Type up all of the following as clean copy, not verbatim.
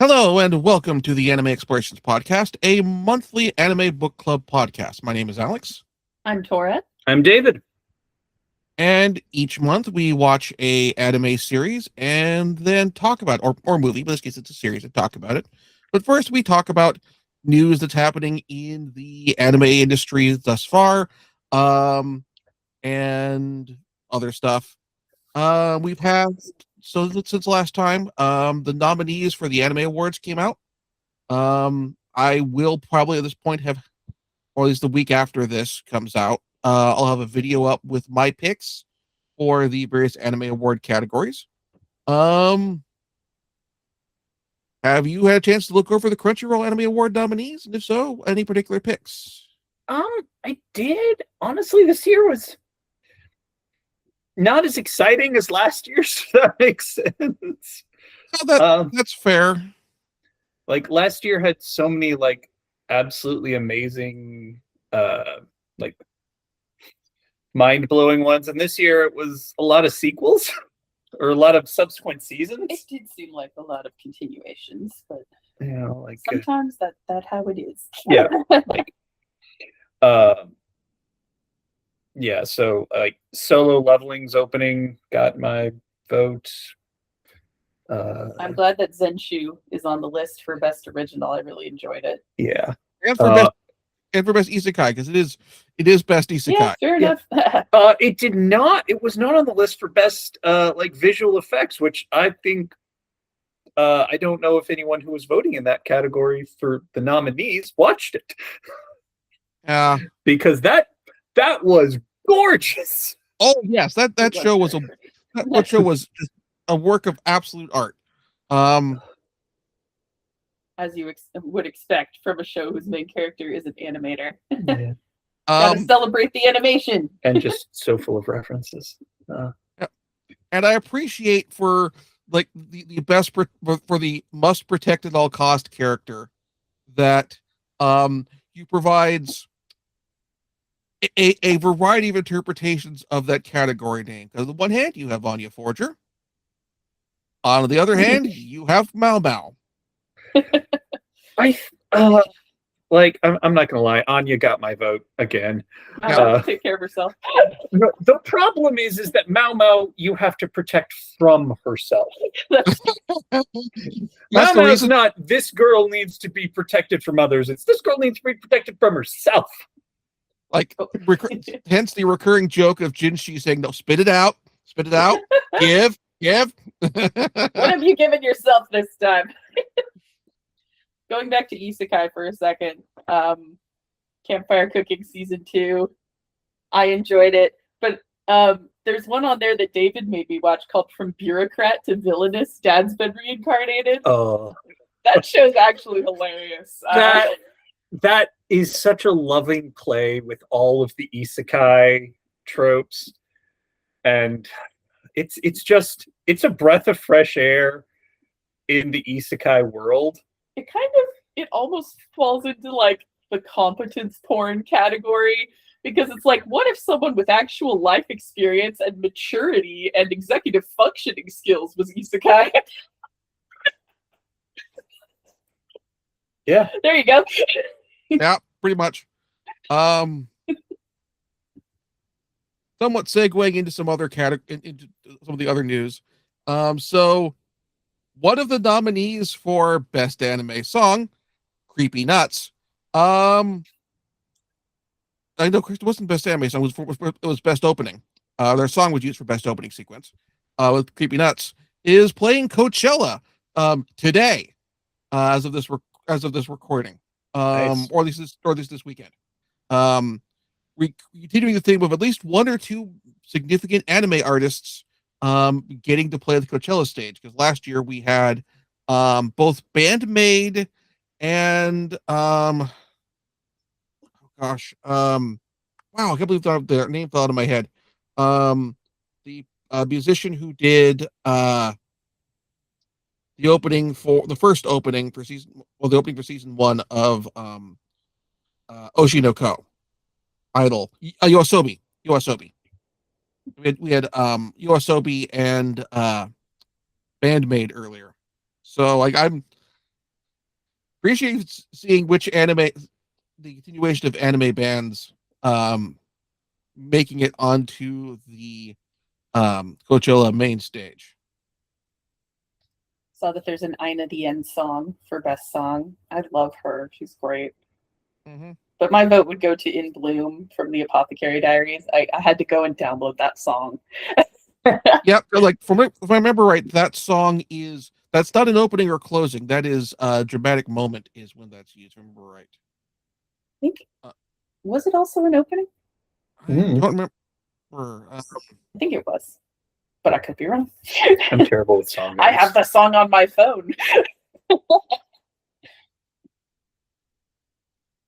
Hello and welcome to the Anime Explorations Podcast, a monthly anime book club podcast. My name is Alex. I'm Tora. I'm David. And each month we watch a anime series and then talk about or movie, but in this case it's a series and talk about it. But first we talk about news that's happening in the anime industry thus far, and other stuff. We've had since last time, the nominees for the Anime Awards came out. I will probably at this point have, or at least the week after this comes out, I'll have a video up with my picks for the various Anime Award categories. Have you had a chance to look over the Crunchyroll Anime Award nominees? And if so, any particular picks? I did. Honestly, this year was not as exciting as last year, so that makes sense. That's fair. Like last year had so many like absolutely amazing like mind-blowing ones, and this year it was a lot of sequels or a lot of subsequent seasons. It did seem like a lot of continuations, but Like sometimes that how it is. yeah, like yeah, so like Solo Leveling's opening got my vote. I'm glad that Zenshu is on the list for best original. I really enjoyed it. Yeah, And for best isekai, because it is best isekai. Yeah, fair enough. it was not on the list for best like visual effects, which I think I don't know if anyone who was voting in that category for the nominees watched it. Because that was gorgeous. Oh yes, that show was just a work of absolute art. As you would expect from a show whose main character is an animator. Yeah. Gotta celebrate the animation. And just so full of references. And I appreciate for like the best for the must protect at all cost character that you provides a variety of interpretations of that category name. Because on the one hand, you have Anya Forger. On the other hand, you have Mao Mao. Like I'm not gonna lie, Anya got my vote again. Take care of herself. No, the problem is that Mao Mao you have to protect from herself. Mao Mao's not this girl needs to be protected from others. It's this girl needs to be protected from herself. Like hence the recurring joke of Jinshi saying, "No, spit it out, give." What have you given yourself this time? Going back to isekai for a second, Campfire Cooking Season 2, I enjoyed it, but there's one on there that David made me watch called From Bureaucrat to Villainous, Dad's Been Reincarnated. Oh. That show's actually hilarious. That is such a loving play with all of the isekai tropes, and it's a breath of fresh air in the isekai world. It almost falls into like the competence porn category, because it's like, what if someone with actual life experience and maturity and executive functioning skills was isekai? Yeah, there you go. Yeah, pretty much. Somewhat segueing into some other into some of the other news. So one of the nominees for best anime song, Creepy Nuts. I know it wasn't best anime song, it was best opening. Their song was used for best opening sequence. With Creepy Nuts is playing Coachella today, as of this recording. Nice. Or at least this weekend. Continuing the theme of at least one or two significant anime artists getting to play the Coachella stage, because last year we had both Bandmade and wow, I can't believe their name fell out of my head. The musician who did the opening for the first opening for the opening for season 1 of Oshi no Ko Idol, Yoasobi. We had Yoasobi and Bandmade earlier. So like appreciate seeing which the continuation of anime bands making it onto the Coachella main stage. Saw that there's an Ina the End song for best song. I love her. She's great. Mm-hmm. But my vote would go to In Bloom from the Apothecary Diaries. I had to go and download that song. Yep, like if I remember right, that's not an opening or closing. That is a dramatic moment is when that's used. If I remember right. I think was it also an opening? I don't remember. I think it was, but I could be wrong. I'm terrible with songs. I have the song on my phone.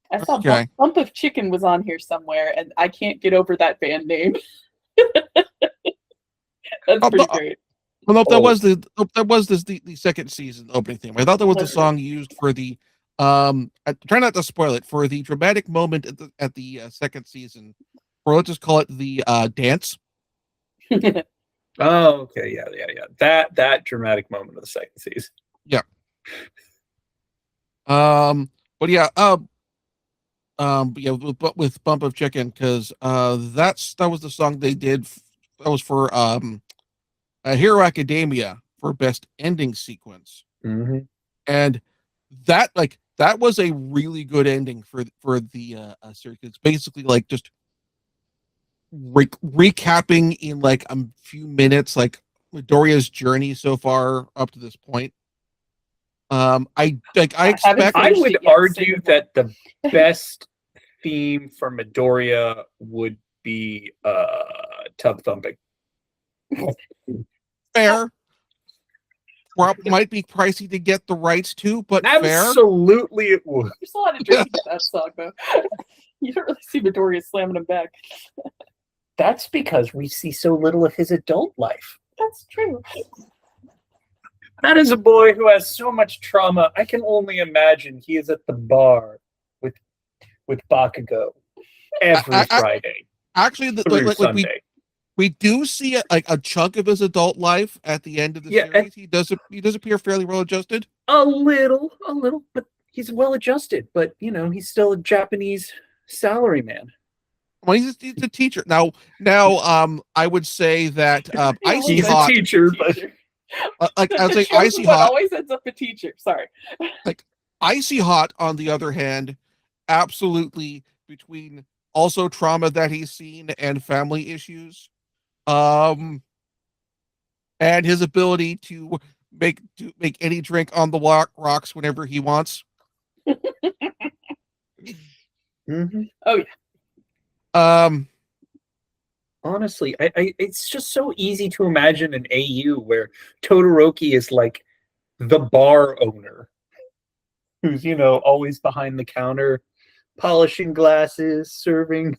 I saw Okay. Bump of Chicken was on here somewhere, and I can't get over that band name. That's pretty great. Well, no, that was the second season opening theme. I thought that was the song used for the I try not to spoil it, for the dramatic moment at the second season, or let's just call it the dance. Oh, okay, yeah. That dramatic moment of the second season. Yeah. But yeah, with Bump of Chicken, because that was the song they did. That was for Hero Academia for best ending sequence, Mm-hmm. and that was a really good ending for the series. It's basically like just recapping in like a few minutes, like Midoriya's journey so far up to this point. I expect. I would argue that the best theme for Midoriya would be tub thumping. Fair. Might be pricey to get the rights to, but absolutely it would. There's a lot of drinking in that song, though. You don't really see Midoriya slamming him back. That's because we see so little of his adult life. That's true. That is a boy who has so much trauma. I can only imagine he is at the bar with Bakugo every Friday. Actually, we do see a chunk of his adult life at the end of the series. He does appear fairly well adjusted. A little, but he's well adjusted. But he's still a Japanese salaryman. Well, he's a teacher now. I would say that Icy Hot. He's a teacher, but I would say Icy Hot always ends up a teacher. Sorry. Like Icy Hot, on the other hand, absolutely, between also trauma that he's seen and family issues, and his ability to make any drink on the rocks whenever he wants. Mm-hmm. Oh yeah. Honestly, it's just so easy to imagine an AU where Todoroki is like the bar owner, who's always behind the counter, polishing glasses, serving.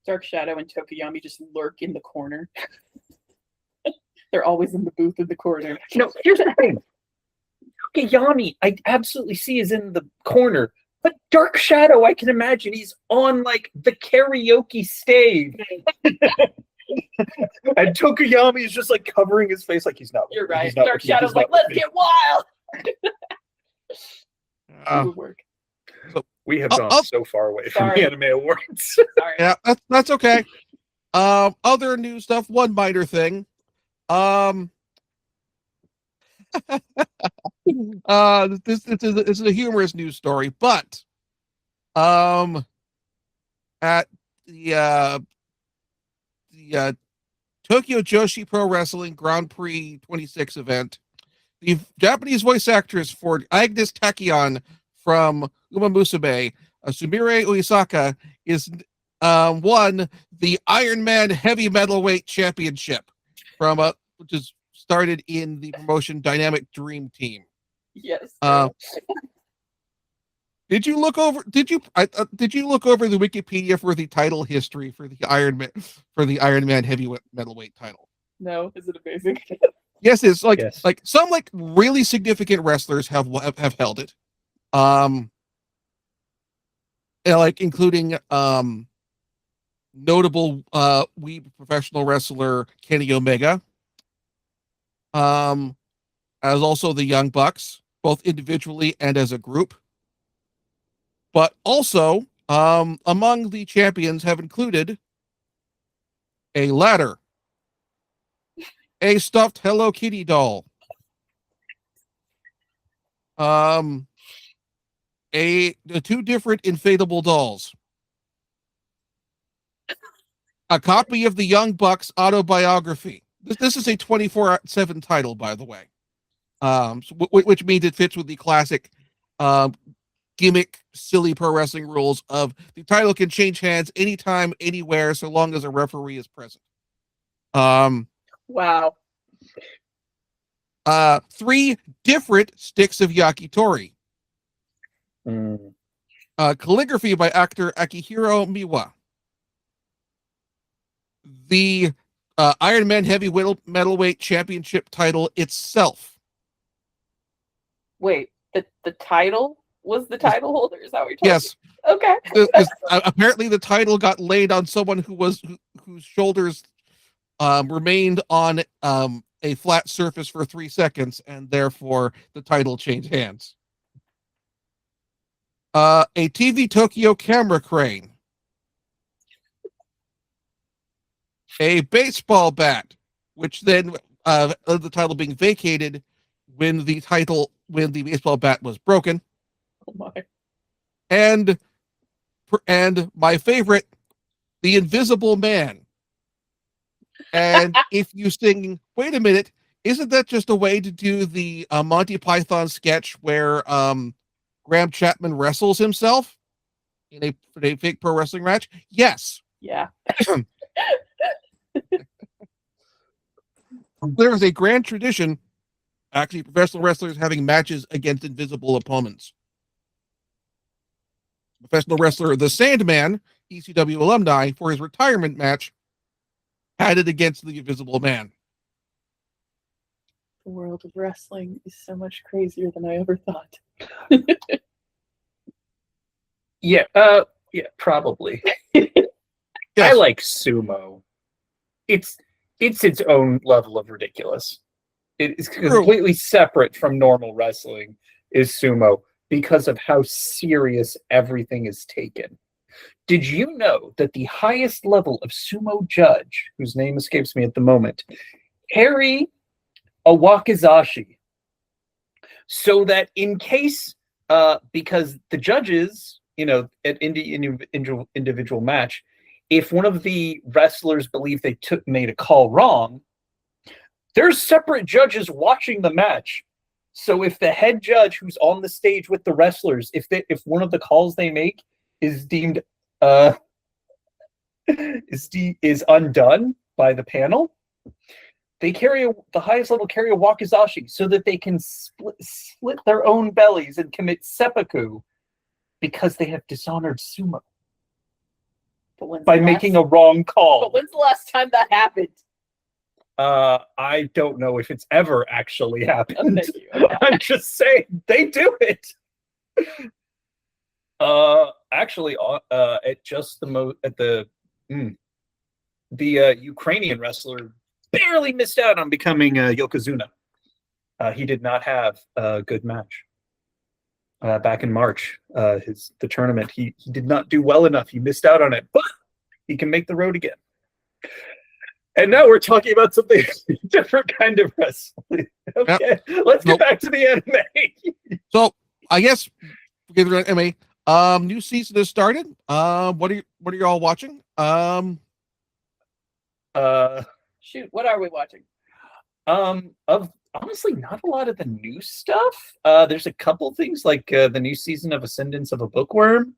Dark Shadow and Tokuyami just lurk in the corner. They're always in the booth in the corner. No, here's the thing. Tokuyami, I absolutely see is in the corner. But Dark Shadow, I can imagine he's on like the karaoke stage. And Tokuyami is just like covering his face like he's not. You're right. Dark Shadow's like, let's get wild. It would work. We have gone so far away from the Anime Awards. Sorry. Yeah, that's okay. Other new stuff. One minor thing. This is a humorous news story, but at the Tokyo Joshi Pro Wrestling Grand Prix 26 event, the Japanese voice actress for Agnes Takion from Uma Musume, Sumire Uesaka, is won the Iron Man Heavy Metalweight Championship from which is started in the promotion Dynamic Dream Team. Yes. Did you look over the Wikipedia for the title history for the Iron Man Heavy Metalweight title? No, is it amazing? Yes, it's like some really significant wrestlers have held it. Including notable weeb professional wrestler Kenny Omega. As also the Young Bucks, both individually and as a group. But also, among the champions have included a ladder, a stuffed Hello Kitty doll, the two different inflatable dolls, a copy of the Young Bucks autobiography. This is a 24/7 title, by the way, which means it fits with the classic gimmick, silly pro wrestling rules of the title can change hands anytime, anywhere, so long as a referee is present. Wow. 3 different sticks of yakitori. Calligraphy by actor Akihiro Miwa. The Iron Man Heavy Metalweight Championship title itself. Wait, the title was the title holder? Is that what you're talking Yes. Okay. Apparently the title got laid on someone whose shoulders remained on a flat surface for 3 seconds, and therefore the title changed hands. A TV Tokyo camera crane. A baseball bat, which then the title being vacated when the baseball bat was broken. Oh my. And my favorite, the Invisible Man. And if you sing, wait a minute, isn't that just a way to do the Monty Python sketch where Graham Chapman wrestles himself in a fake pro wrestling match? Yes. Yeah. There is a grand tradition, actually, professional wrestlers having matches against invisible opponents. Professional wrestler The Sandman, ECW alumni, for his retirement match, had it against the Invisible Man. The world of wrestling is so much crazier than I ever thought. Yeah, probably. Yes. I like sumo. It's its own level of ridiculous. It is completely separate from normal wrestling, is sumo, because of how serious everything is taken. Did you know that the highest level of sumo judge, whose name escapes me at the moment, carry a wakizashi, so that in case, because the judges, at individual match, if one of the wrestlers believe they made a call wrong, there's separate judges watching the match. So if the head judge who's on the stage with the wrestlers, if one of the calls they make is deemed is undone by the panel, they the highest level carry a wakizashi so that they can split their own bellies and commit seppuku because they have dishonored sumo by making a wrong call. But when's the last time that happened? I don't know if it's ever actually happened. Oh, thank you. Okay. I'm just saying they do it. Actually, at just the Ukrainian wrestler barely missed out on becoming Yokozuna. He did not have a good match back in March. The tournament, he did not do well enough. He missed out on it, but he can make the road again. And now we're talking about something different kind of wrestling. Okay, let's get back to the anime. So I guess forget the anime. New season has started. What are you all watching? Shoot, what are we watching? Of honestly, not a lot of the new stuff. There's a couple things like the new season of Ascendance of a Bookworm.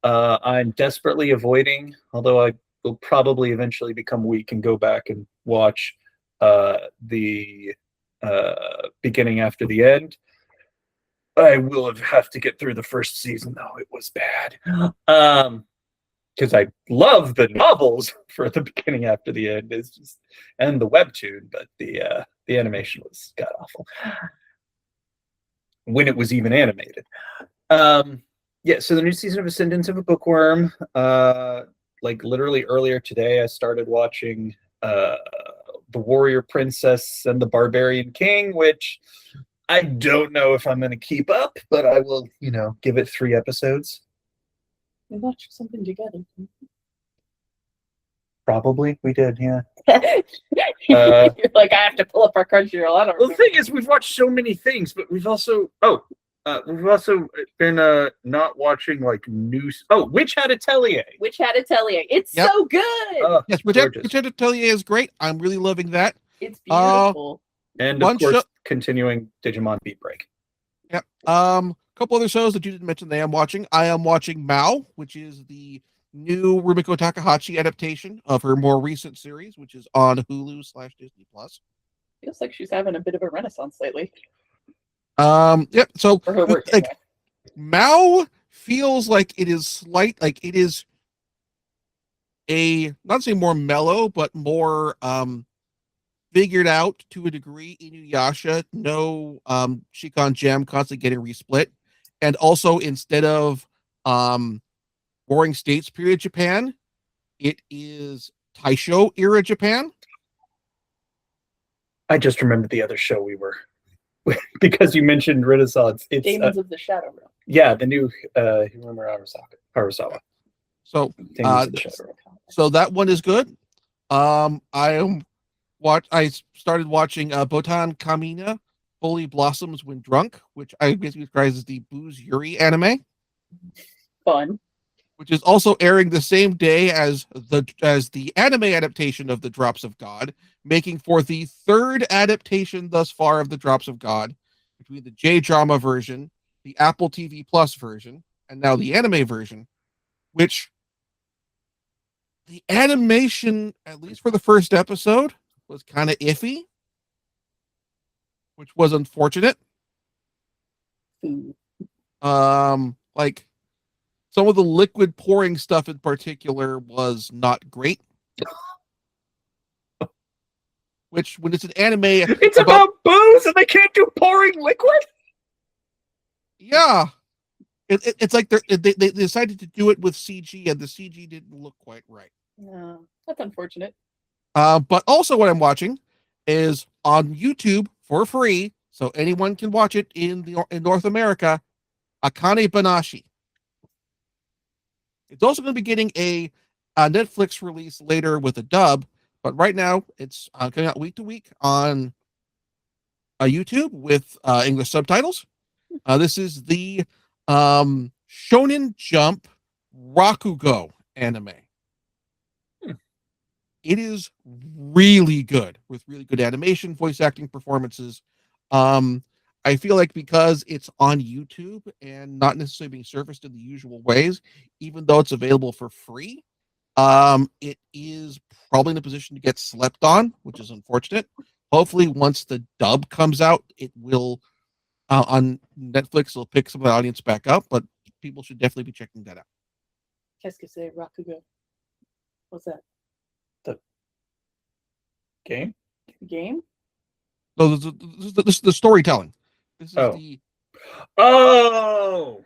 I'm desperately avoiding, although I will probably eventually become weak and go back and watch the beginning after the end. I will have to get through the first season, though. It was bad. Because I love the novels for the beginning after the end, and the webtoon, but the animation was god awful when it was even animated. So the new season of Ascendance of a Bookworm, like literally earlier today, I started watching The Warrior Princess and the Barbarian King, which I don't know if I'm going to keep up, but I will, give it 3 episodes. We watched something together. Probably we did, yeah. You're like, I have to pull up our Crunchyroll. I don't Well, the remember. thing is, we've watched so many things, but we've also been not watching like news. Oh, Witch Hat Atelier. Witch Hat Atelier. It's Yep. so good. Yes, Gorgeous. Pretend Atelier is great. I'm really loving that. It's beautiful. And One of course, show- continuing Digimon Beat Break. Yep. A couple other shows that you didn't mention that I am watching. I am watching Mao, which is the new Rumiko Takahashi adaptation of her more recent series, which is on Hulu/Disney Plus. Feels like she's having a bit of a renaissance lately. Yep. So For her work. like Mao feels like it is it is a not say more mellow, but more figured out to a degree. Inuyasha, no Shikon Gem constantly getting resplit. And also instead of Warring States period Japan, it is Taisho era Japan. I just remembered the other show we were because you mentioned Renaissance. It's Demons of the Shadow Realm. yeah, the new Hiromura Harasawa. So Demons of the Shadow Realm. so that one is good. I started watching Botan Kamina Fully Blossoms When Drunk, which I basically describe as the Booze Yuri anime, Fun. which is also airing the same day as the anime adaptation of The Drops of God, making for the 3rd adaptation thus far of The Drops of God, between the J-drama version, the Apple TV Plus version, and now the anime version, which the animation, at least for the first episode, was kind of iffy, which was unfortunate. Food. Like some of the liquid pouring stuff in particular was not great. Which, when it's an anime, It's about booze and they can't do pouring liquid. yeah, it's like they decided to do it with CG, and the CG didn't look quite right. No, that's unfortunate. But also, what I'm watching is on YouTube for free, so anyone can watch it in North America. Akane Banashi. It's also going to be getting a Netflix release later with a dub, but right now it's coming out week to week on YouTube with English subtitles. This is the Shonen Jump Rakugo anime. It is really good with really good animation, voice acting performances. I feel like because it's on YouTube and not necessarily being surfaced in the usual ways, even though it's available for free, it is probably in a position to get slept on, which is unfortunate. Hopefully, once the dub comes out, it will on Netflix. It'll pick some of the audience back up, but people should definitely be checking that out. Qu'est-ce que c'est, Rakugo? What's that? Game? Game? So this is the storytelling. This is the Oh,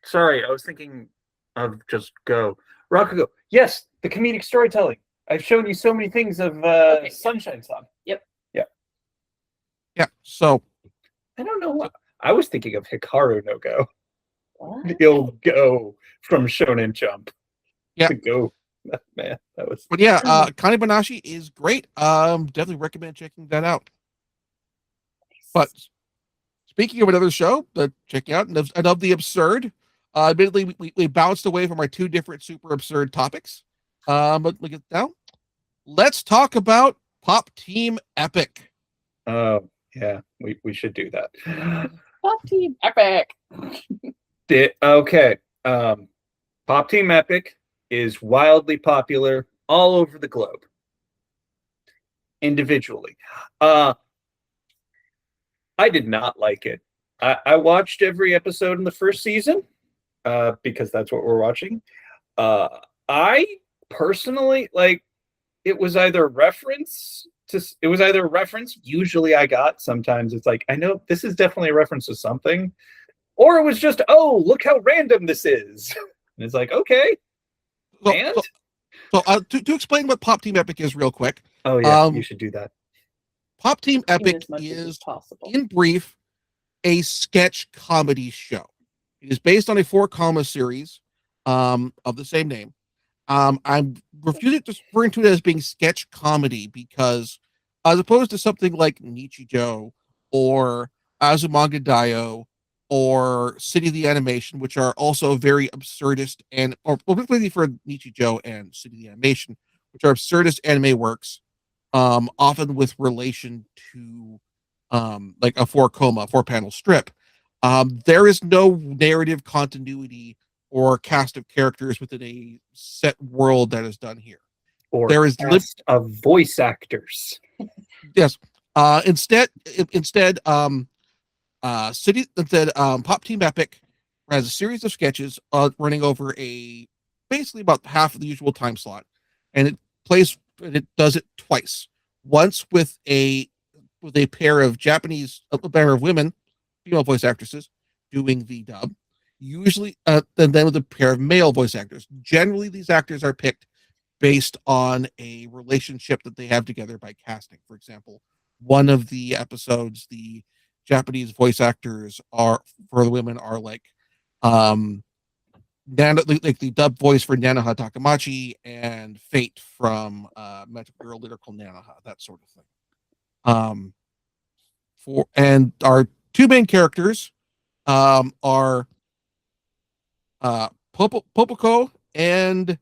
sorry. I was thinking of just Go. Rakugo. Yes, the comedic storytelling. I've shown you so many things of Sunshine Song. Yep. yeah. So I don't know what. I was thinking of Hikaru no Go. What? He'll go from Shonen Jump. Yeah. To Go. Man, that was. But yeah, Akane Banashi is great. Definitely recommend checking that out. But speaking of another show that checking out and of the absurd, admittedly we bounced away from our 2 different super absurd topics. But look at now. Let's talk about Pop Team Epic. Oh yeah, we should do that. Pop Team Epic. Okay. Pop Team Epic is wildly popular all over the globe. Individually. I did not like it. I watched every episode in the first season because that's what we're watching. I personally it was either a reference. Usually I got. Sometimes it's like I know this is definitely a reference to something, or it was just look how random this is. And it's like okay. So to explain what Pop Team Epic is real quick. Oh yeah, you should do that. Pop Team Epic As much as is, possible. in brief, a sketch comedy show. It is based on a 4-comma series of the same name. I'm refusing to refer to it as being sketch comedy because, as opposed to something like Nichijou or Azumanga Daioh or City of the Animation, which are also very absurdist and, or particularly for Nichijou and City of the Animation, which are absurdist anime works, often with relation to like a 4-panel strip. There is no narrative continuity or cast of characters within a set world that is done here. Or There is cast of voice actors. Yes. Instead, Pop Team Epic has a series of sketches running over basically about half of the usual time slot, and it does it twice. Once with a pair of women, female voice actresses doing the dub, usually, and then with a pair of male voice actors. Generally, these actors are picked based on a relationship that they have together by casting. For example, one of the episodes, the Japanese voice actors are for the women are like like the dub voice for Nanoha Takamachi and Fate from Magic Girl Lyrical Nanoha, that sort of thing. And our two main characters are Popoko and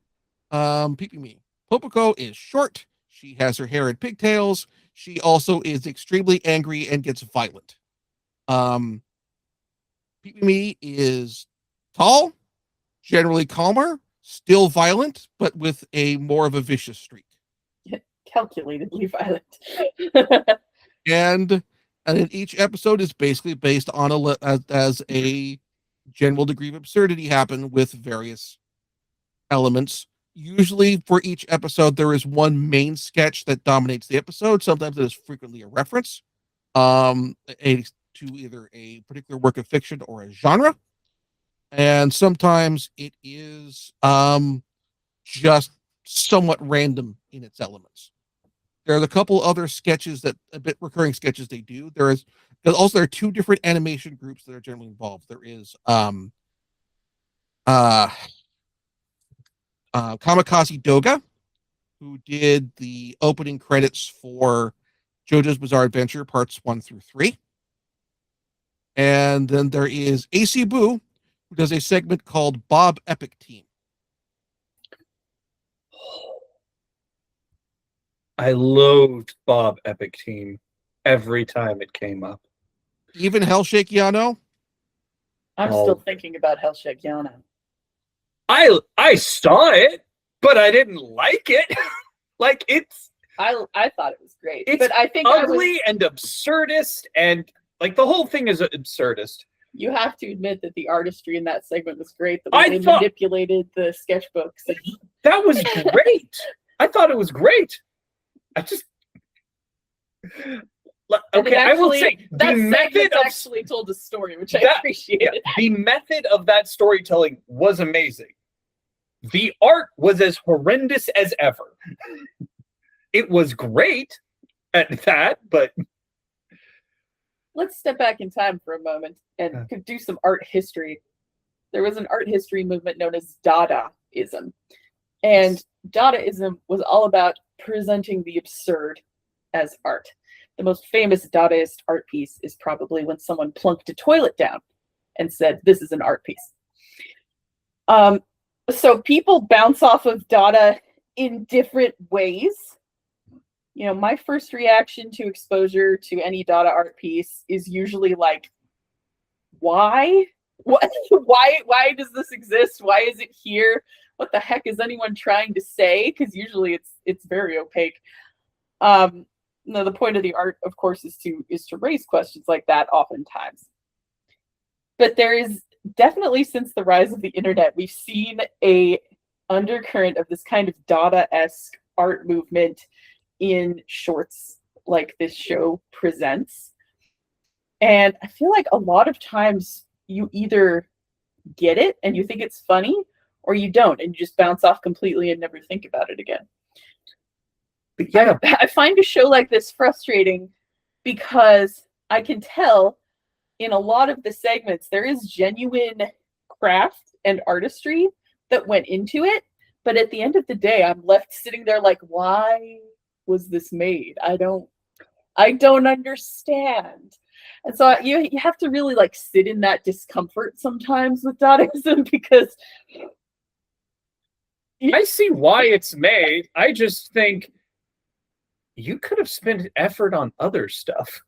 Pipimi. Popoko is short. She has her hair in pigtails. She also is extremely angry and gets violent. Pipimi is tall, generally calmer, still violent, but with more of a vicious streak. Calculatedly violent. and in each episode is basically based on as a general degree of absurdity happen with various elements. Usually for each episode, there is one main sketch that dominates the episode. Sometimes it is frequently a reference to either a particular work of fiction or a genre. And sometimes it is just somewhat random in its elements. There's a couple other sketches recurring sketches they do. There are two different animation groups that are generally involved. There is Kamikaze Doga, who did the opening credits for JoJo's Bizarre Adventure parts 1 through 3. And then there is AC Boo, who does a segment called Bob Epic Team. I loathed Bob Epic Team every time it came up. Even Hellshake Yano? I'm still thinking about Hellshake Yano. I saw it, but I didn't like it. Like I thought it was great. It's but I think ugly and absurdist, and like the whole thing is absurdist. You have to admit that the artistry in that segment was great. The way they manipulated the sketchbooks. That was great. I thought it was great. I will say the method actually told a story, which I appreciated. Yeah, the method of that storytelling was amazing. The art was as horrendous as ever. It was great at that, but let's step back in time for a moment and do some art history. There was an art history movement known as Dadaism. And Dadaism was all about presenting the absurd as art. The most famous Dadaist art piece is probably when someone plunked a toilet down and said, "This is an art piece." So people bounce off of Dada in different ways. You know, my first reaction to exposure to any Dada art piece is usually like, why? What? Why does this exist? Why is it here? What the heck is anyone trying to say? Because usually it's very opaque. No, the point of the art, of course, is to raise questions like that oftentimes. But there is definitely, since the rise of the internet, we've seen a undercurrent of this kind of Dada-esque art movement in shorts like this show presents. And I feel like a lot of times you either get it and you think it's funny, or you don't, and you just bounce off completely and never think about it again. But yeah, I find a show like this frustrating because I can tell in a lot of the segments, there is genuine craft and artistry that went into it. But at the end of the day, I'm left sitting there like, why was this made? I don't understand. And so you have to really like sit in that discomfort sometimes with Dadaism, because I see why it's made. I just think you could have spent effort on other stuff.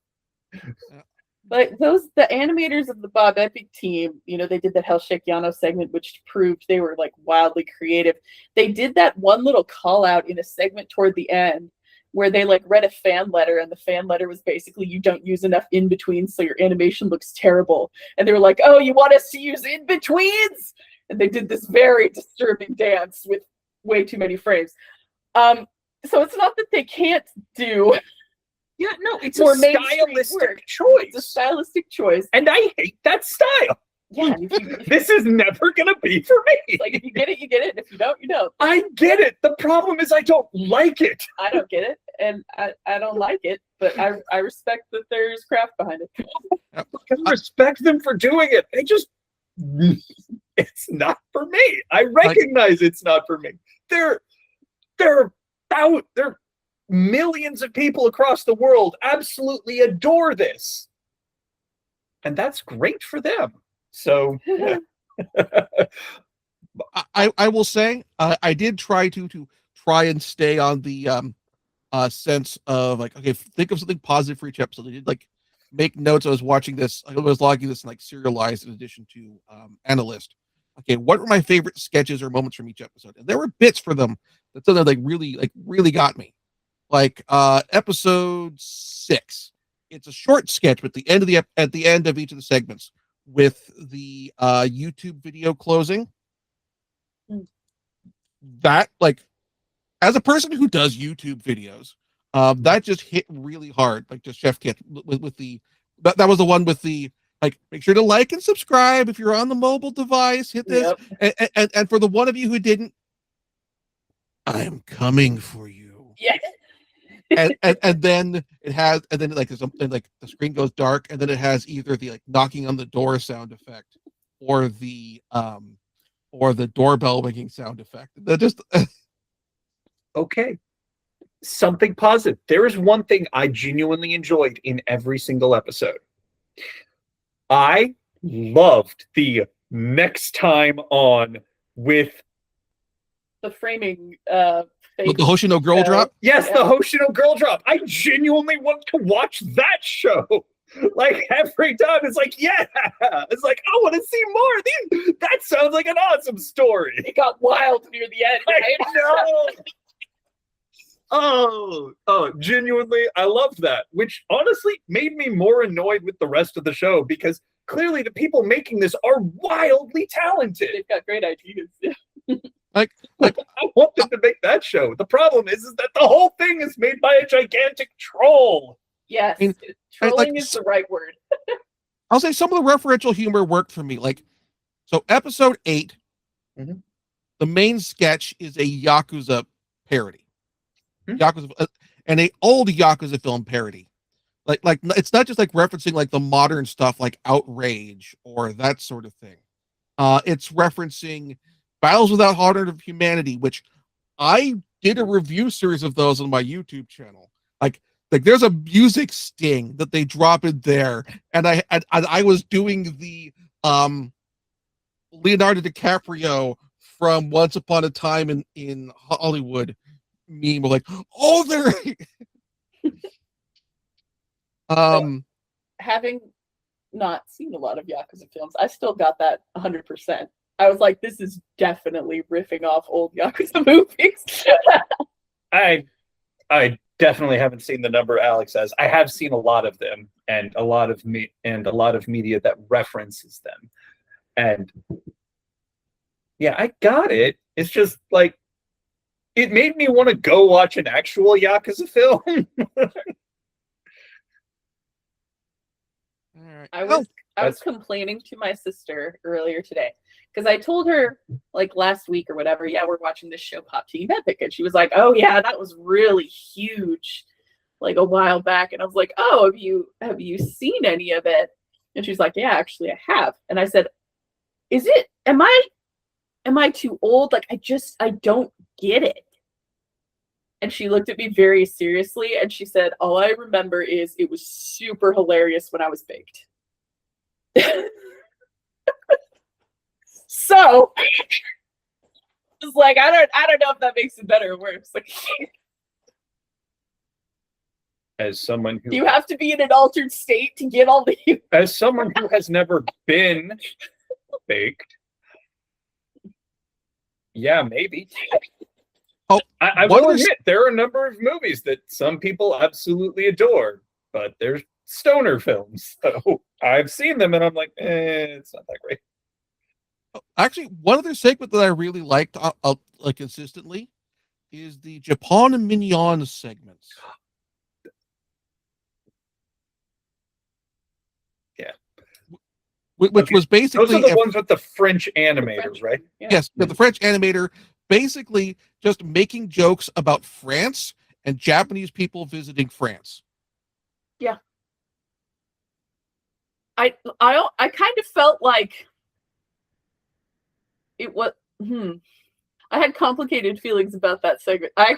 Like the animators of the Bob Epic team, you know, they did that Hell Shake Yano segment, which proved they were like wildly creative. They did that one little call out in a segment toward the end where they like read a fan letter, and the fan letter was basically, you don't use enough in betweens, so your animation looks terrible. And they were like, oh, you want us to use in betweens? And they did this very disturbing dance with way too many frames. So it's not that they can't do. Yeah, no, it's more a stylistic choice. It's a stylistic choice. And I hate that style. Yeah. This is never going to be for me. Like, if you get it, you get it. And if you don't, you don't. I get it. The problem is I don't like it. I don't get it. And I don't like it. But I respect that there's craft behind it. I respect them for doing it. It's not for me. I recognize it's not for me. There are millions of people across the world absolutely adore this. And that's great for them. So I will say I did try to try and stay on the sense of like, okay, think of something positive for each episode. I did like make notes. I was watching this, I was logging this like serialized in addition to Analyst. Okay, what were my favorite sketches or moments from each episode? And there were bits for them that something like really got me. Like episode 6. It's a short sketch, but at the end of each of the segments with the YouTube video closing. That, like, as a person who does YouTube videos, that just hit really hard. Like, just Chef Kit with the that was the one with the like, make sure to like and subscribe if you're on the mobile device. Hit this, yep. and for the one of you who didn't, I'm coming for you. Yeah. and then it has, and then like there's something like the screen goes dark, and then it has either the like knocking on the door sound effect or the doorbell ringing sound effect. That just okay. Something positive. There is one thing I genuinely enjoyed in every single episode. I loved the next time on with the framing the Hoshino girl drop. Yes, yeah. The Hoshino girl drop. I genuinely want to watch that show. Like every time, it's like, yeah, it's like I want to see more. That sounds like an awesome story. It got wild near the end. Right? I know. Oh, genuinely, I loved that, which honestly made me more annoyed with the rest of the show because clearly the people making this are wildly talented. They've got great ideas. Like I want them to make that show. The problem is that the whole thing is made by a gigantic troll. Yes, I mean, trolling is the right word. I'll say some of the referential humor worked for me. Like, so episode 8, the main sketch is a Yakuza parody. Yakuza, and a old Yakuza film parody. Like it's not just like referencing like the modern stuff like Outrage or that sort of thing. It's referencing Battles Without Honor of Humanity, which I did a review series of those on my YouTube channel. Like there's a music sting that they drop in there, and I was doing the Leonardo DiCaprio from Once Upon a Time in Hollywood meme. Like, oh, they're having not seen a lot of Yakuza films, I still got that 100%. I was like, this is definitely riffing off old Yakuza movies. I definitely haven't seen the number Alex says. I have seen a lot of them, and a lot of media that references them. And yeah, I got it. It's just like it made me want to go watch an actual Yakuza film. I was complaining to my sister earlier today because I told her like last week or whatever, yeah, we're watching this show Pop Team Epic, and she was like, oh yeah, that was really huge like a while back, and I was like, oh, have you seen any of it? And she's like, yeah, actually I have. And I said, am I too old? Like, I don't get it. And she looked at me very seriously and she said, all I remember is it was super hilarious when I was baked. So it's like, I don't know if that makes it better or worse. Like, As someone who you have to be in an altered state to get all the as someone who has never been baked, yeah, maybe. Oh, I one will of the- admit there are a number of movies that some people absolutely adore, but they're stoner films. So I've seen them and I'm like, it's not that great. Actually, one other segment that I really liked, like consistently, is the Japan and Mignon segments. Yeah. Which Okay. was basically Those are the ones with the French animators, right? Yeah. yes, the French animator basically just making jokes about France and Japanese people visiting France. Yeah. I kind of felt like it was I had complicated feelings about that segment. I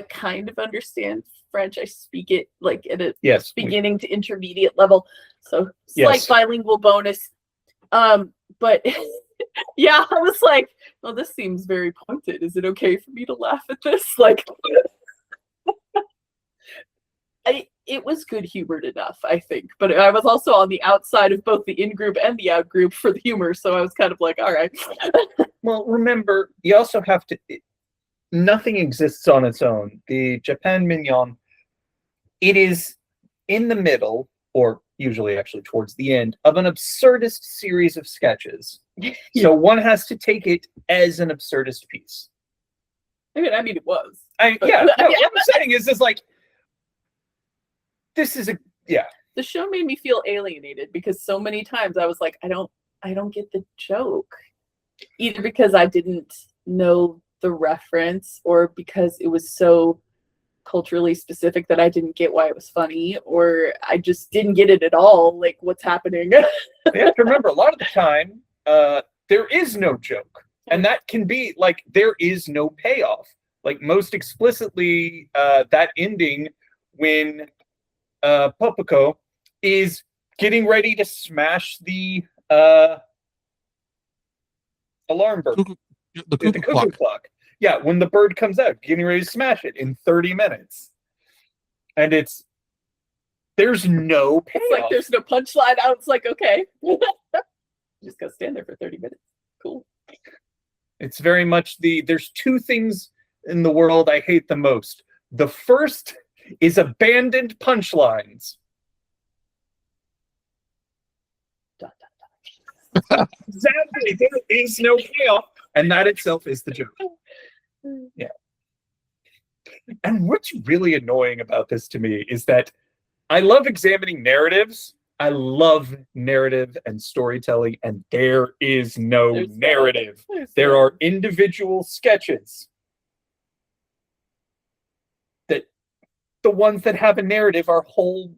kind of understand French. I speak it like at a Yes. beginning to intermediate level. So slight Yes. bilingual bonus. But yeah, I was like, well, this seems very pointed. Is it okay for me to laugh at this? Like it was good humored enough, I think. But I was also on the outside of both the in-group and the out-group for the humor, so I was kind of like, all right. Well, remember, you also have to. Nothing exists on its own. The Japan Mignon, it is in the middle, or usually actually towards the end, of an absurdist series of sketches. Yeah. So one has to take it as an absurdist piece. I mean, it was. What I'm saying is like, this is The show made me feel alienated because so many times I was like, I don't get the joke. Either because I didn't know the reference or because it was so culturally specific that I didn't get why it was funny, or I just didn't get it at all. Like, what's happening? You have to remember, a lot of the time, there is no joke. And that can be like, there is no payoff. Like, most explicitly, that ending when Popoko is getting ready to smash the alarm bird. The cuckoo clock. Yeah, when the bird comes out, getting ready to smash it in 30 minutes. And there's no payoff. It's like there's no punchline. I was like, okay. Just gotta stand there for 30 minutes. Cool. It's very much there's two things in the world I hate the most. The first is abandoned punchlines. Exactly. There is no payoff. And that itself is the joke. Yeah. And what's really annoying about this to me is that I love examining narratives. I love narrative and storytelling, and there is no narrative. There are individual sketches. That the ones that have a narrative are whole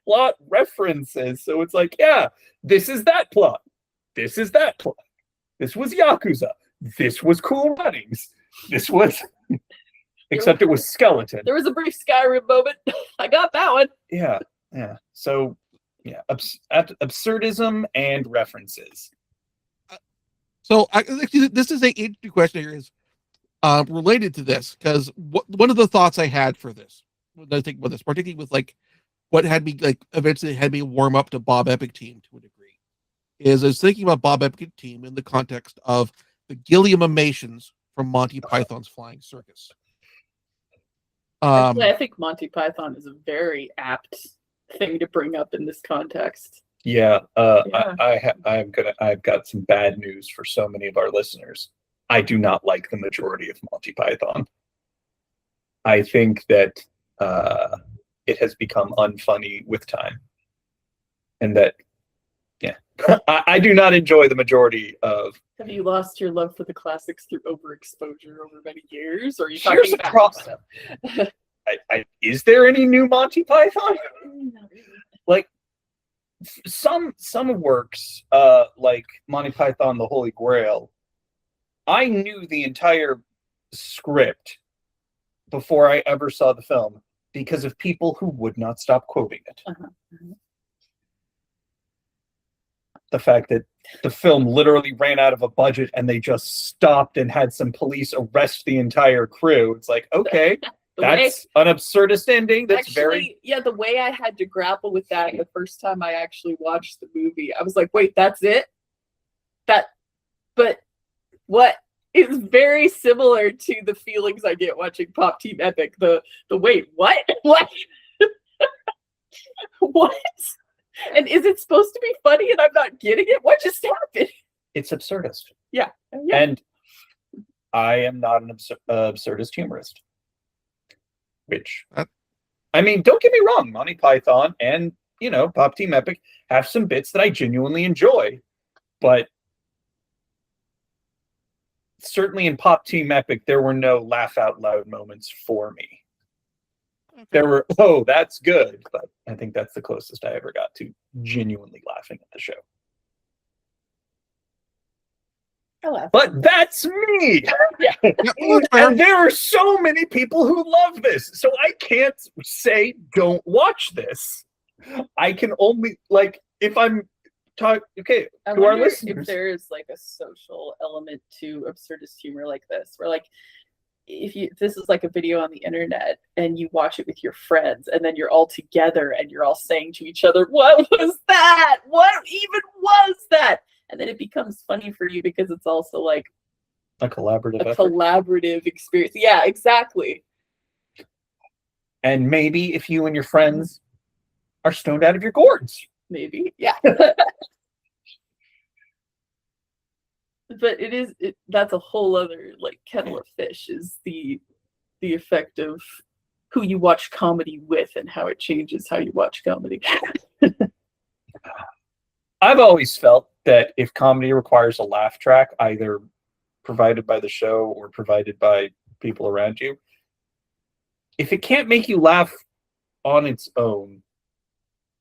plot references. So it's like, yeah, this is that plot. This is that plot. This was Yakuza. This was Cool Runnings. This was... Except it was skeleton. There was a brief Skyrim moment. I got that one. Yeah. So, yeah, absurdism and references. So this is a interesting question here, is related to this, because one of the thoughts I had for this, when I think about this, particularly with like what had me like eventually had me warm up to Bob Epic Team to a degree, is I was thinking about Bob Epic Team in the context of the Gilliamimations from Monty Python's Flying Circus. Actually, I think Monty Python is a very apt thing to bring up in this context. Yeah, I've got some bad news for so many of our listeners. I do not like the majority of Monty Python. I think that it has become unfunny with time, and that, yeah, I do not enjoy the majority of. Have you lost your love for the classics through overexposure over many years, or are you Here's talking the about stuff? is there any new Monty Python? Not really. Like some works, like Monty Python, The Holy Grail, I knew the entire script before I ever saw the film because of people who would not stop quoting it. The fact that the film literally ran out of a budget and they just stopped and had some police arrest the entire crew. It's like, okay, that's an absurdist ending. That's actually, yeah, the way I had to grapple with that the first time I actually watched the movie, I was like, wait, that's it? But what is very similar to the feelings I get watching Pop Team Epic. The wait, what? What? What? And is it supposed to be funny and I'm not getting it? What just happened? It's absurdist. Yeah. And I am not an absurdist humorist. Which, I mean, don't get me wrong, Monty Python and, Pop Team Epic have some bits that I genuinely enjoy. But certainly in Pop Team Epic, there were no laugh out loud moments for me. Okay. There were, oh, that's good. But I think that's the closest I ever got to genuinely laughing at the show. I laugh. But that's me. Yeah. And there are so many people who love this. So I can't say don't watch this. I can only, like, if I'm talking, okay, I to our wonder listeners. if there's like a social element to absurdist humor like this, where like, if this is like a video on the internet and you watch it with your friends and then you're all together and you're all saying to each other, what was that? What even was that? And then it becomes funny for you because it's also like a collaborative collaborative experience. Yeah, exactly. And maybe if you and your friends are stoned out of your gourds. Maybe. Yeah. But that's a whole other like kettle of fish, is the effect of who you watch comedy with and how it changes how you watch comedy. I've always felt that if comedy requires a laugh track, either provided by the show or provided by people around you, if it can't make you laugh on its own,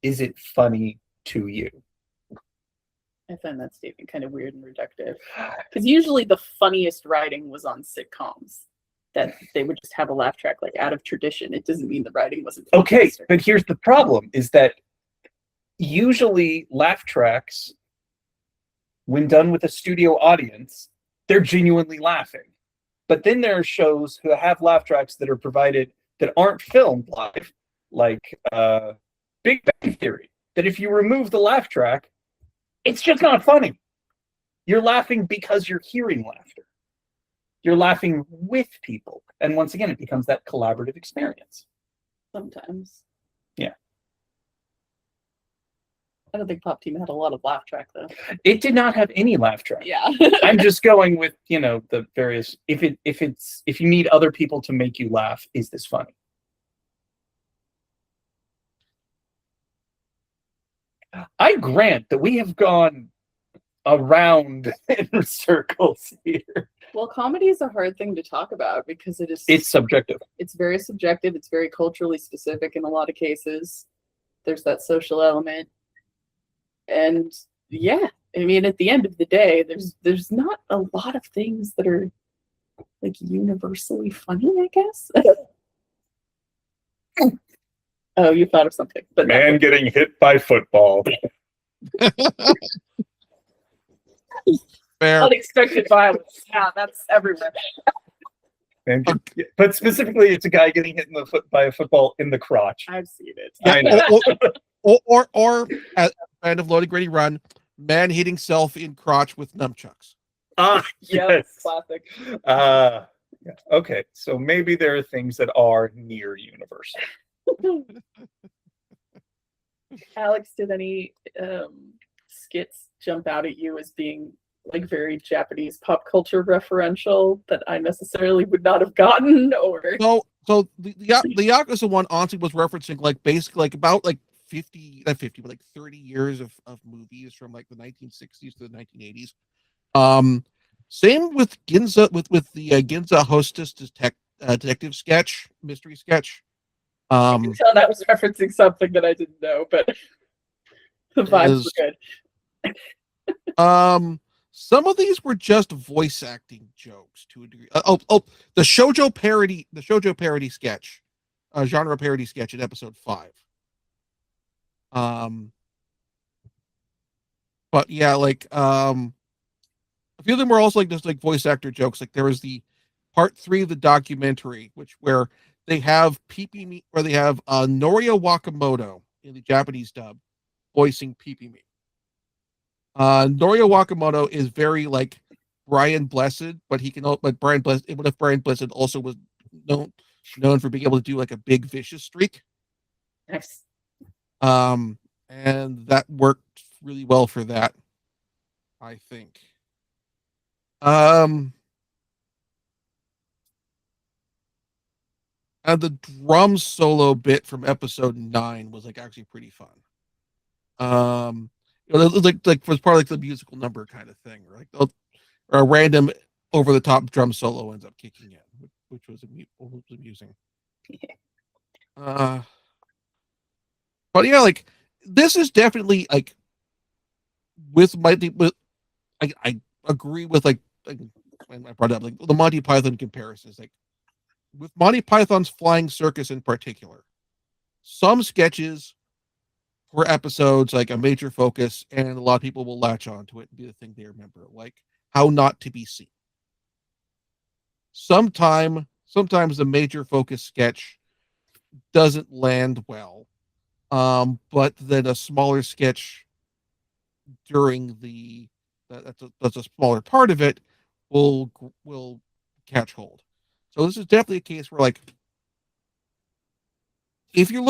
is it funny to you? I find that statement kind of weird and reductive. Because usually the funniest writing was on sitcoms, that they would just have a laugh track, like out of tradition. It doesn't mean the writing wasn't funny. Okay, but here's the problem, is that usually laugh tracks, when done with a studio audience, they're genuinely laughing. But then there are shows who have laugh tracks that are provided that aren't filmed live, like Big Bang Theory, that if you remove the laugh track, it's just not funny. You're laughing because you're hearing laughter. You're laughing with people. And once again, it becomes that collaborative experience. Sometimes. Yeah. I don't think Pop Team had a lot of laugh track, though. It did not have any laugh track. Yeah. I'm just going with, the various, if you need other people to make you laugh, is this funny? I grant that we have gone around in circles here. Well, comedy is a hard thing to talk about because it's subjective. It's very subjective. It's very culturally specific in a lot of cases. There's that social element. And yeah, I mean, at the end of the day, there's not a lot of things that are like universally funny, I guess. Oh, you thought of something. But man getting hit by football. Fair. Unexpected violence. Yeah, that's everywhere. But specifically, it's a guy getting hit in the foot by a football in the crotch. I've seen it. Yeah, or at the end of Loading Ready Run, man hitting self in crotch with nunchucks. Ah, yes. Classic. Yeah. Okay, so maybe there are things that are near universal. Alex, did any skits jump out at you as being like very Japanese pop culture referential that I necessarily would not have gotten? Or so the Yakuza one honestly was referencing like basically like about like 30 years of movies from like the 1960s to the 1980s. Same with Ginza with the Ginza Hostess detective sketch, mystery sketch. I can tell that was referencing something that I didn't know, but the vibes were good. Some of these were just voice acting jokes to a degree. The JoJo parody sketch, genre parody sketch in episode 5. But yeah, like a few of them were also like just like voice actor jokes. Like there was the part 3 of the documentary, where they have Noria Wakamoto in the Japanese dub voicing Pee-Pee-Me. Noria Wakamoto is very like Brian Blessed, but Brian Blessed, what if Brian Blessed also was known for being able to do like a big vicious streak? Nice. And that worked really well for that, I think. And the drum solo bit from episode 9 was like actually pretty fun. It was part of like the musical number kind of thing, or like a random over the top drum solo ends up kicking in, which was amusing. But yeah, like this is definitely like I agree with like I brought up like the Monty Python comparisons, like with Monty Python's Flying Circus in particular, some sketches for episodes like a major focus, and a lot of people will latch on to it and be the thing they remember, like How Not to Be Seen. Sometimes the major focus sketch doesn't land well, but then a smaller sketch during that's a smaller part of it will catch hold. So this is definitely a case where like if you're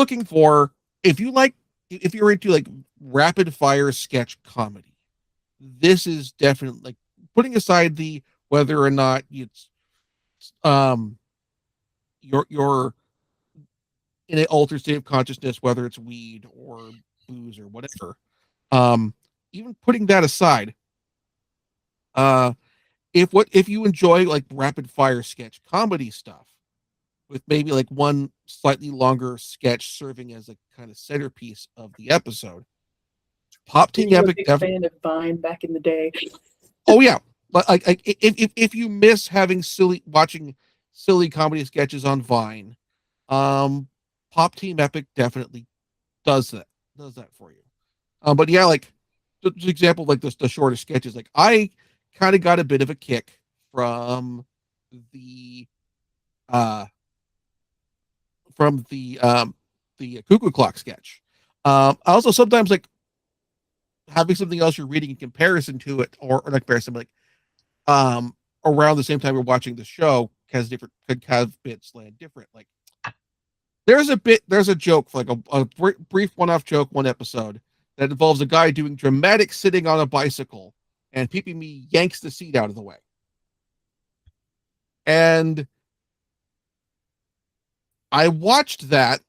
into like rapid fire sketch comedy, this is definitely like putting aside the whether or not it's you're in an altered state of consciousness, whether it's weed or booze or whatever. Even putting that aside, if you enjoy like rapid fire sketch comedy stuff with maybe like one slightly longer sketch serving as a kind of centerpiece of the episode, Pop Team Epic definitely fan of Vine back in the day. Oh yeah, but like if you miss watching silly comedy sketches on Vine, Pop Team Epic definitely does that for you. But yeah, like the example like the shorter sketches, like I kind of got a bit of a kick from the Cuckoo Clock sketch. Also sometimes like having something else you're reading in comparison to it, or not comparison, but like around the same time you're watching the show could have bits land different. Like there's a joke, like a brief one-off joke, one episode that involves a guy doing dramatic sitting on a bicycle, and Pee-Pee-Me yanks the seat out of the way. And I watched that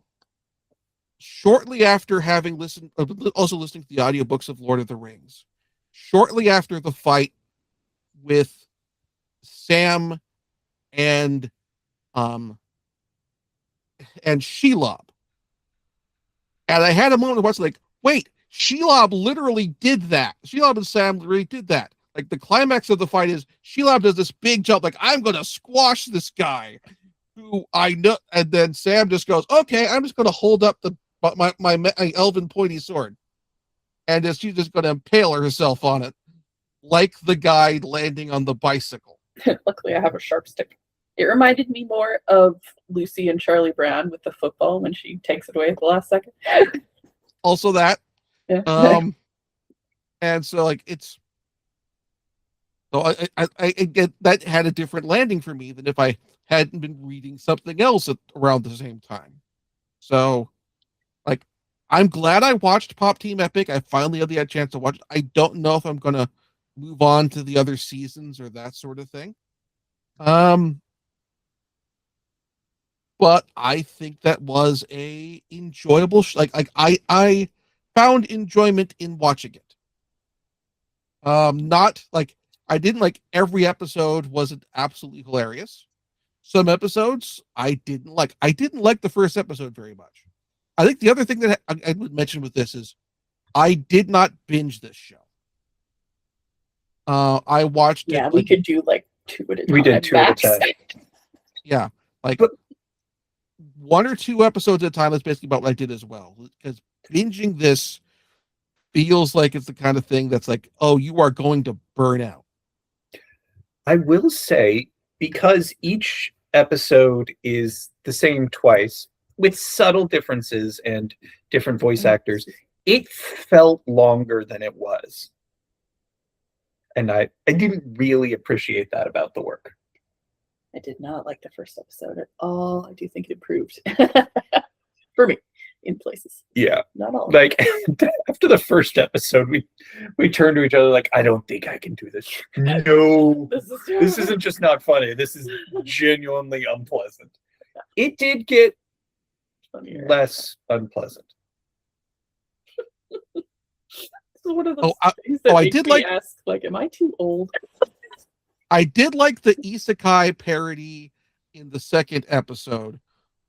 shortly after having listening to the audiobooks of Lord of the Rings, shortly after the fight with Sam and Shelob. And I had a moment of watching, like, wait, Shelob literally did that. Shelob and Sam really did that. Like the climax of the fight is Shelob does this big jump, like, I'm gonna squash this guy who I know, and then Sam just goes, okay, I'm just gonna hold up my elven pointy sword. And she's just gonna impale herself on it, like the guy landing on the bicycle. Luckily I have a sharp stick. It reminded me more of Lucy and Charlie Brown with the football when she takes it away at the last second. Also that. Yeah. And so like it's so I get that had a different landing for me than if I hadn't been reading something else around the same time. So like I'm glad I watched Pop Team Epic. I finally had the chance to watch it. I don't know if I'm gonna move on to the other seasons or that sort of thing. But I think that was a enjoyable I found enjoyment in watching it. Not like I didn't like every episode wasn't absolutely hilarious. some episodes I didn't like. I didn't like the first episode very much. I think the other thing that I would mention with this is I did not binge this show. I watched Yeah, it. we could do like 2 at a time. We did 2 at a time. Yeah, like But- 1 or 2 episodes at a time. That's basically about what I did as well. Because binging this feels like it's the kind of thing that's like, oh, you are going to burn out. I will say, because each episode is the same twice, with subtle differences and different voice actors, it felt longer than it was. And I didn't really appreciate that about the work. I did not like the first episode at all. I do think it improved for me in places. Yeah. Not all. Like after the first episode, we turned to each other like, I don't think I can do this. No, this isn't just not funny. This is genuinely unpleasant. It did get funnier. less unpleasant. This is one of those things I make did me ask, like, am I too old? I did like the isekai parody in the second episode,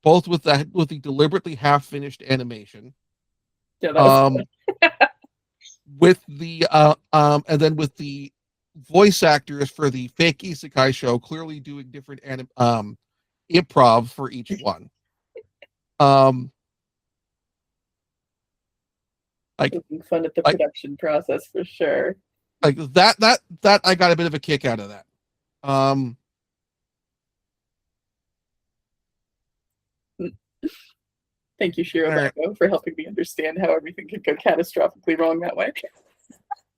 both with the deliberately half-finished animation. Yeah, that was with the and then with the voice actors for the fake isekai show clearly doing different improv for each one. Like making fun at the production process for sure. Like that I got a bit of a kick out of that. Thank you, Shiro Bako, for helping me understand how everything could go catastrophically wrong that way.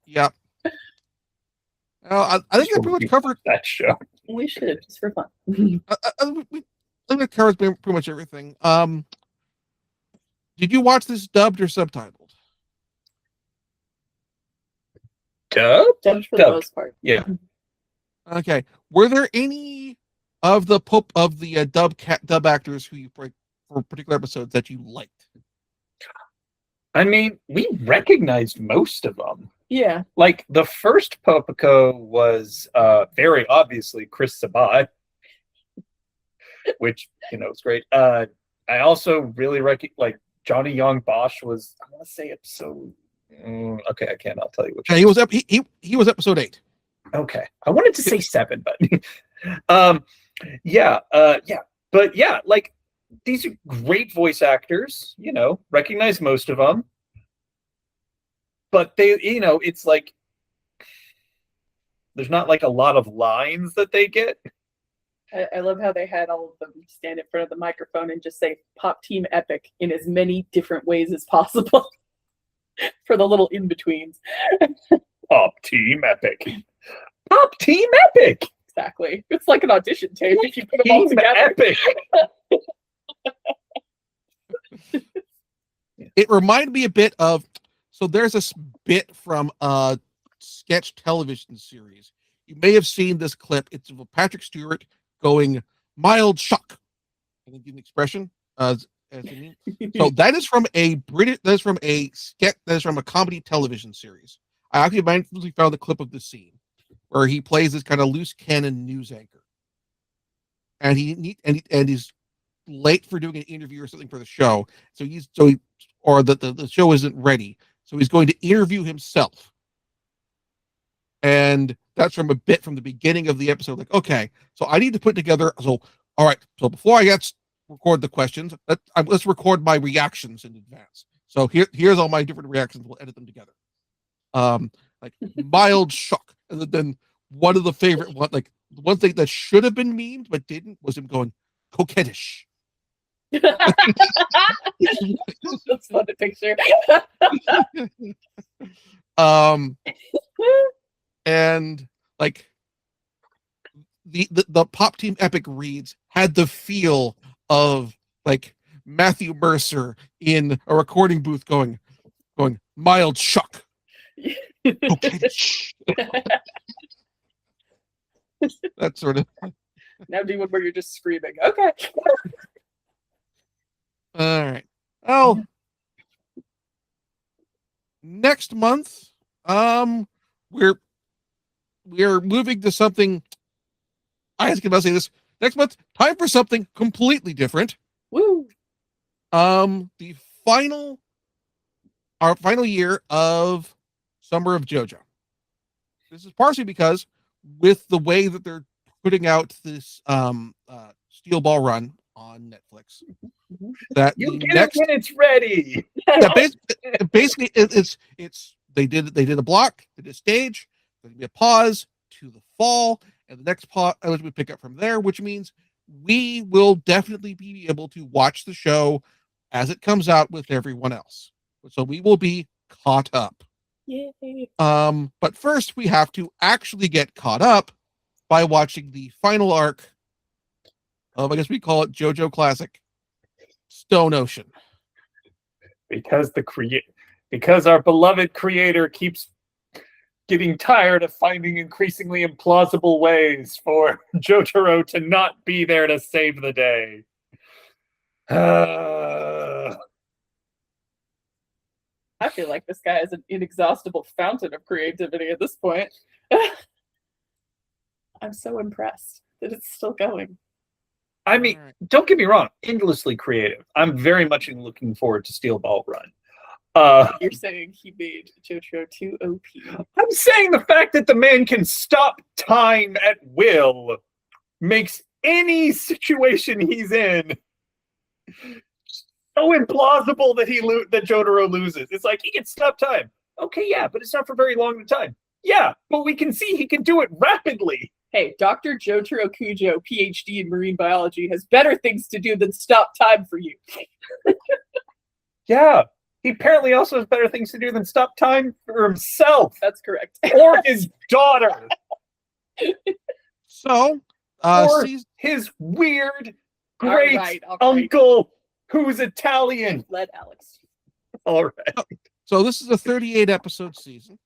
Yeah. I think I pretty much covered that show. We should, just for fun. I think it covers pretty much everything. Did you watch this dubbed or subtitled? Dubbed for the most part. Yeah. Okay. Were there any of the dub actors who you for particular episodes that you liked? I mean, we recognized most of them. Yeah. Like the first Popico was very obviously Chris Sabat, which is great. I also really like Johnny Young Bosch was, I want to say episode. Okay, I can't. I'll tell you which. Yeah, he was episode 8. Okay, I wanted to say 7, but yeah, but yeah, like these are great voice actors. Recognize most of them, but they, it's like there's not like a lot of lines that they get. I love how they had all of them stand in front of the microphone and just say "Pop Team Epic" in as many different ways as possible for the little in-betweens. Pop Team Epic. Pop Team Epic. Exactly. It's like an audition tape if you put them all together. Epic. It reminded me a bit of, so there's a bit from a sketch television series. You may have seen this clip. It's of Patrick Stewart going mild shock. Can I give an expression? As it means? So that is from a comedy television series. I actually mindfully found the clip of the scene where he plays this kind of loose cannon news anchor, and he's late for doing an interview or something for the show. The show isn't ready, so he's going to interview himself. And that's from a bit from the beginning of the episode. Like, okay, so I need to put together. So, all right. So before I record the questions, let's record my reactions in advance. So here's all my different reactions. We'll edit them together. Like mild shock, and then one of the favorite one thing that should have been memed but didn't was him going coquettish. That's fun to picture. And like the Pop Team Epic reads had the feel of like Matthew Mercer in a recording booth going mild shock. Okay. That sort of. Now do one where you're just screaming. Okay. All right. Oh, next month, we're moving to something. I was going to say this. next month, time for something completely different. Woo! The our final year of Summer of JoJo. This is partially because with the way that they're putting out this Steel Ball Run on Netflix, that You the get next it when it's ready. yeah, basically it's they did a block, they did a stage, there's gonna be a pause to the fall, and the next pause we pick up from there, which means we will definitely be able to watch the show as it comes out with everyone else. So we will be caught up. Yay! But first we have to actually get caught up by watching the final arc of, I guess we call it JoJo Classic, Stone Ocean. Because our beloved creator keeps getting tired of finding increasingly implausible ways for Jotaro to not be there to save the day. I feel like this guy is an inexhaustible fountain of creativity at this point. I'm so impressed that it's still going. I mean, don't get me wrong, endlessly creative. I'm very much looking forward to Steel Ball Run. You're saying he made JoJo too OP. I'm saying the fact that the man can stop time at will makes any situation he's in so implausible that that Jotaro loses. It's like he can stop time. Okay, yeah, but it's not for very long a time. Yeah, but we can see he can do it rapidly. Hey, Dr. Jotaro Kujo, PhD in marine biology, has better things to do than stop time for you. Yeah, he apparently also has better things to do than stop time for himself. That's correct. Or his daughter. So, or his weird, great uncle who's Italian. Let Alex. All right. So this is a 38 episode season.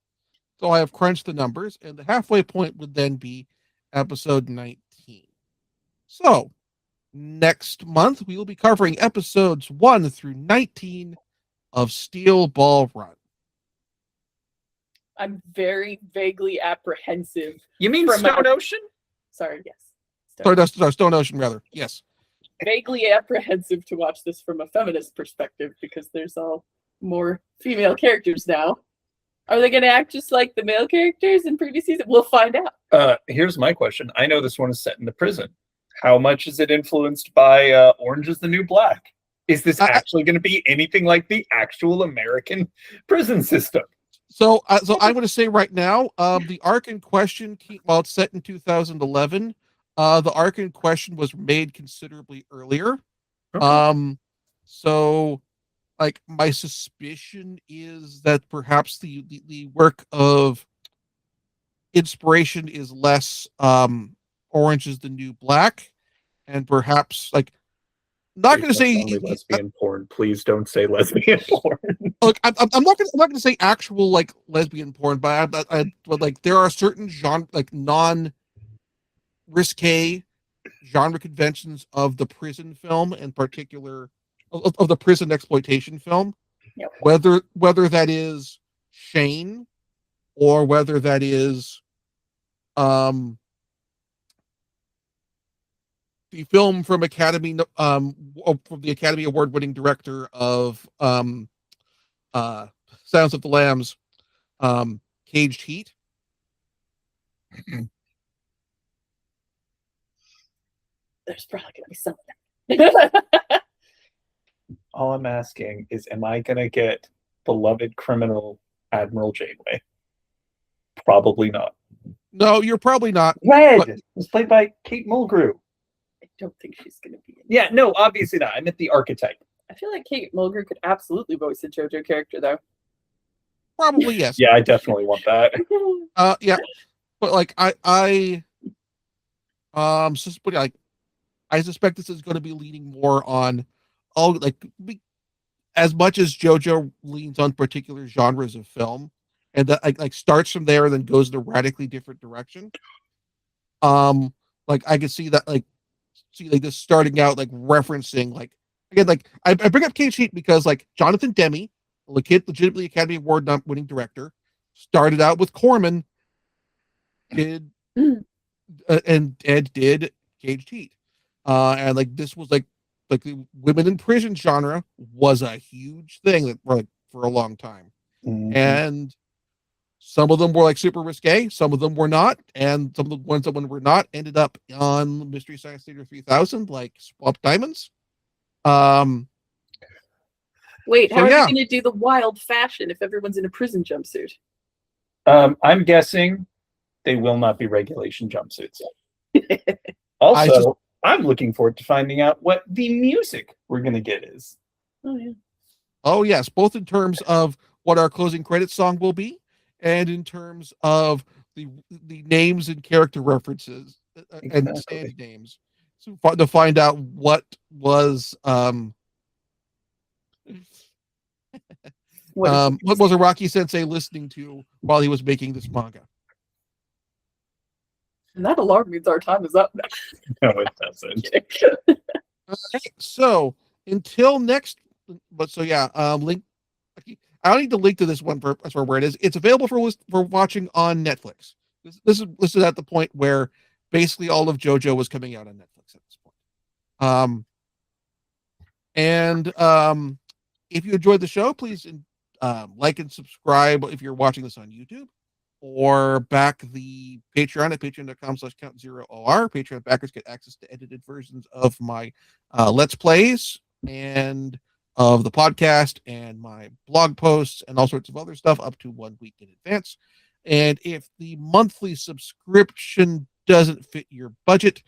So I have crunched the numbers, and the halfway point would then be episode 19. So next month we will be covering episodes 1 through 19 of Steel Ball Run. I'm very vaguely apprehensive. You mean Stone Ocean? Sorry, yes. Stone Ocean, rather. Yes. Vaguely apprehensive to watch this from a feminist perspective because there's all more female characters now. Are they going to act just like the male characters in previous seasons? We'll find out. Here's my question. I know this one is set in the prison. How much is it influenced by Orange is the New Black? Is this actually going to be anything like the actual American prison system? So I'm going to say right now, the arc in question, while it's set in 2011, the arc in question was made considerably earlier. Okay. So, like, my suspicion is that perhaps the work of inspiration is less Orange is the New Black, and perhaps, like, not going to say lesbian porn. Please don't say lesbian porn. Look, I'm not going to say actual like lesbian porn, but but like there are certain genre, like non-risque genre conventions of the prison film, in particular of the prison exploitation film. Yep. Whether that is Shane or whether that is the film from Academy from the Academy Award winning director of Sounds of the Lambs, Caged Heat. There's probably gonna be something. All I'm asking is, am I gonna get beloved criminal Admiral Janeway? Probably not. No, you're probably not. Red was played by Kate Mulgrew. I don't think she's gonna be in it. Yeah, no, obviously not. I meant the archetype. I feel like Kate Mulgrew could absolutely voice a JoJo character, though. Probably yes. Yeah, I definitely want that. Yeah, but like I suspect this is going to be leaning more on as much as JoJo leans on particular genres of film, and that like starts from there and then goes in a radically different direction. Like I could see that see this starting out like referencing like again like I bring up Cage Heat because like Jonathan Demme, legitimately Academy Award winning director, started out with Corman, did and did Caged Heat. And like this was like the women in prison genre was a huge thing that for a long time. And some of them were like super risque, some of them were not, and some of the ones that were not ended up on Mystery Science Theater 3000, like Swamp Diamonds. Wait, So, how are yeah. they going to do the wild fashion if everyone's in a prison jumpsuit? I'm guessing they will not be regulation jumpsuits. Also, I'm looking forward to finding out what the music we're going to get is. Oh, yeah. Oh, yes, both in terms of what our closing credits song will be, and in terms of the names and character references and stand names, so to find out what was what was Araki Sensei listening to while he was making this manga. And that alarm means our time is up now. No, it doesn't. Okay, so until next, but so yeah, link. I don't need to link to this one for where it is. It's available for watching on Netflix. This is at the point where basically all of JoJo was coming out on Netflix at this point. If you enjoyed the show, please like and subscribe if you're watching this on YouTube, or back the Patreon at patreon.com/count0or. Patreon backers get access to edited versions of my Let's Plays and of the podcast and my blog posts and all sorts of other stuff up to 1 week in advance. And if the monthly subscription doesn't fit your budget,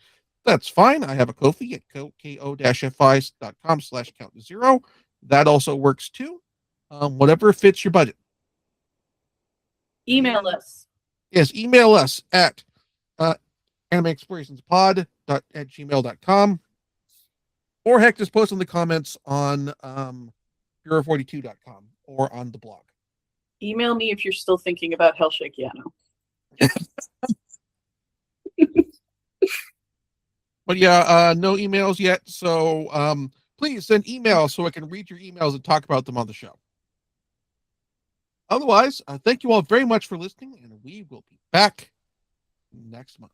that's fine. I have a Ko-fi at ko-fi.com/count0. That also works too. Whatever fits your budget. Email us. Yes, email us at animeexplorationspod@gmail.com. Or heck, just post in the comments on Bureau42.com or on the blog. Email me if you're still thinking about Hellshake Yano. But yeah, no emails yet. So please send emails so I can read your emails and talk about them on the show. Otherwise, thank you all very much for listening, and we will be back next month.